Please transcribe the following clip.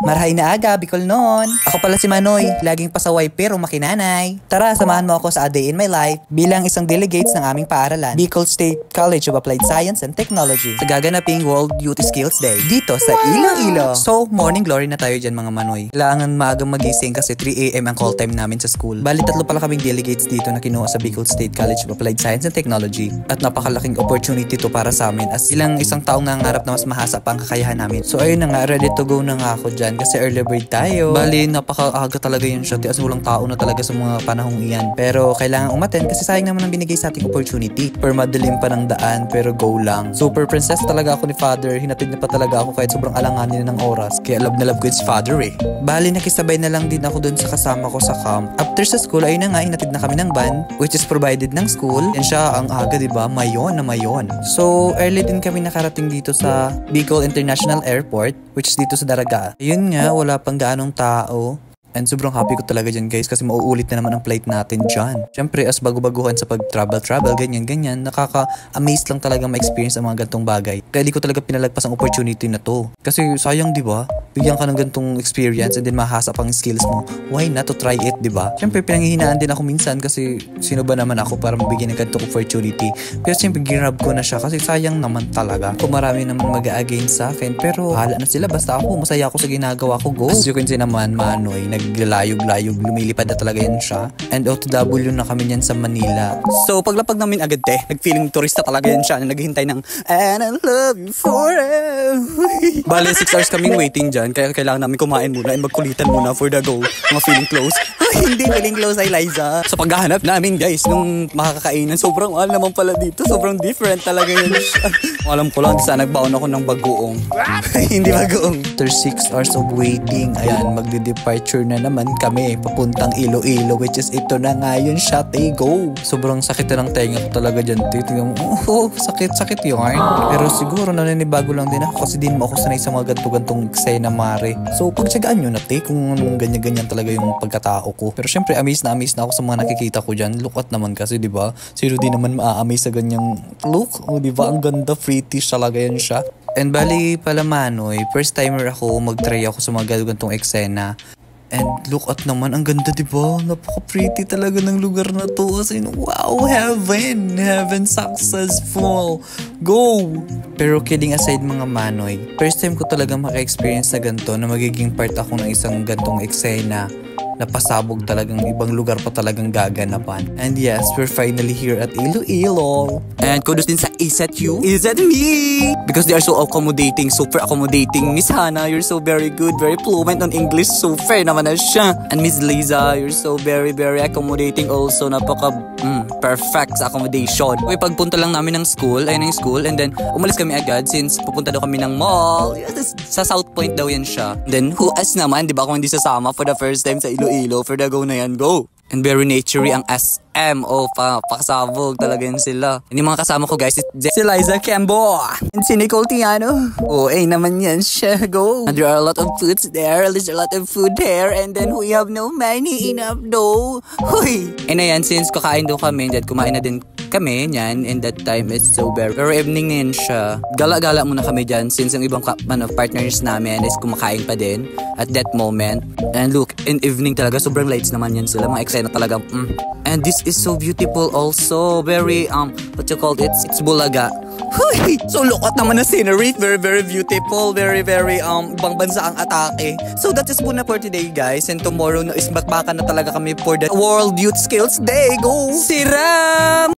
Marahay na aga, Bicol noon. Ako pala si Manoy, laging pasaway pero makinanay. Tara, samahan mo ako sa A Day in My Life bilang isang delegates ng aming paaralan, Bicol State College of Applied Science and Technology, sa gaganaping World Youth Skills Day dito sa Iloilo. So, morning glory na tayo dyan mga Manoy. Kailangan maagang magising kasi 3 AM ang call time namin sa school. Bali, 3 pala kaming delegates dito na kinuha sa Bicol State College of Applied Science and Technology. At napakalaking opportunity to para sa amin as isang taong nangarap na mas mahasa pa ang kakayahan namin. So ayun na nga, ready to go na nga ako dyan kasi early bird tayo. Bali, napakaaga talaga yun siya. As walang tao na talaga sa mga panahong iyan. Pero kailangan umaten kasi sayang naman ang binigay sa ating opportunity. Per madilim pa ng daan pero go lang. Super princess talaga ako ni Father. Hinatid na pa talaga ako kahit sobrang alanganin na ng oras. Kaya love na love ko si Father eh. Bali, nakisabay na lang din ako dun sa kasama ko sa camp. After sa school, ayun na nga, hinatid na kami ng van which is provided ng school. And siya ang aga, diba? Mayon na mayon. So, early din kami nakarating dito sa Bicol International Airport which is dito sa Daraga. Ayun nga, wala pang gaanong tao. And sobrang happy ko talaga dyan guys kasi mauulit na naman ang flight natin dyan. Siyempre as bago-baguhan sa pag-travel, ganyan, nakaka-amaze lang talaga ma-experience ang mga gantong bagay. Kaya di ko talaga pinalagpas ang opportunity na to. Kasi sayang diba? Bigyan ka ng gantong experience and then mahasa pang skills mo. Why not to try it, diba? Siyempre pinanghihinaan din ako minsan kasi sino ba naman ako para mabigyan ng gantong opportunity. Pero siyempre ginrab ko na siya kasi sayang naman talaga. Kung marami naman mag-a-against sa akin pero hala na sila basta ako masaya ako sa ginagawa ko, go! As you can see naman, Manoy, naglayog-layog, lumilipad na talaga yan siya. And OTW na kami niyan sa Manila. So, paglapag namin agad nag-feeling turista talaga yan siya na naghihintay ng And I love you forever. Bale, 6 hours kaming waiting dyan, kaya kailangan namin kumain muna and magkulitan muna for the go. Mga feeling close. Hindi feeling close ay Liza. Sa paghahanap namin guys, nung makakakainan, sobrang mahal naman pala dito. Sobrang different talaga yan siya. Alam ko lang, sana nagbaon ako ng bagoong. Hindi bagoong. After 6 hours of waiting, ayan, magde-departure na naman kami papuntang Iloilo which is ito na nga yun siya, go. Sobrang sakit na ng tenga ko talaga dyan. Tingnan mo, sakit yun. Pero siguro naninibago lang din ako kasi din mo ako sanay sa mga gantong eksena mare. So pagtsagaan nyo na kung ganyan-ganyan talaga yung pagkatao ko. Pero syempre amaze na ako sa mga nakikita ko dyan. Look at naman kasi diba, sino di naman maa-amaze sa ganyang look. O diba, ang ganda, pretty talaga yan siya. And bali pala Manoy, first timer ako, mag-try ako sa mga gantong eksena. And look at naman, ang ganda diba? Napaka-pretty talaga ng lugar na to. As in, wow, heaven successful. Go! Pero kidding aside mga Manoy, first time ko talaga maka-experience na ganito na magiging part ako ng isang gantong eksena. Napasabog talagang ibang lugar pa talagang gaganapan. And yes, we're finally here at Iloilo. And kudos din sa ESETU. Is that me? Because they are so accommodating, super accommodating. Miss Hannah, you're so very good, very fluent on English. So fair naman na siya. And Miss Liza, you're so very accommodating also. Perfect sa accommodation. Okay, pagpunta lang namin ng school, ayun ang school, and then umalis kami agad since pupunta daw kami ng mall. Sa South Point daw yan siya. Then who else naman, di ba, kung hindi sasama for the first time sa Iloilo, for the go na yan, go! And very naturey ang SM. Pakasabog talaga yun sila. And yung mga kasama ko guys, si Liza Cambo and si Nicole Tiano. Naman yan siya, go. And there are a lot of foods there. There's a lot of food there. And then we have no money enough though. Hoy! And ayan, since kakain daw kami, and kumain na din kami niyan, and that time it's so very evening na yun siya. Gala-gala muna kami dyan since yung ibang partners namin is kumakain pa din at that moment. And look, in evening talaga, sobrang lights naman yan sila. Mga eksena talaga. And this is so beautiful also. Very, what you call it? It's Bulaga. So look at naman na scenery. Very beautiful. Very, ibang bansa ang atake. So that is muna for today guys. And tomorrow na is bakbakan na talaga kami for the World Youth Skills Day. Go! Siram!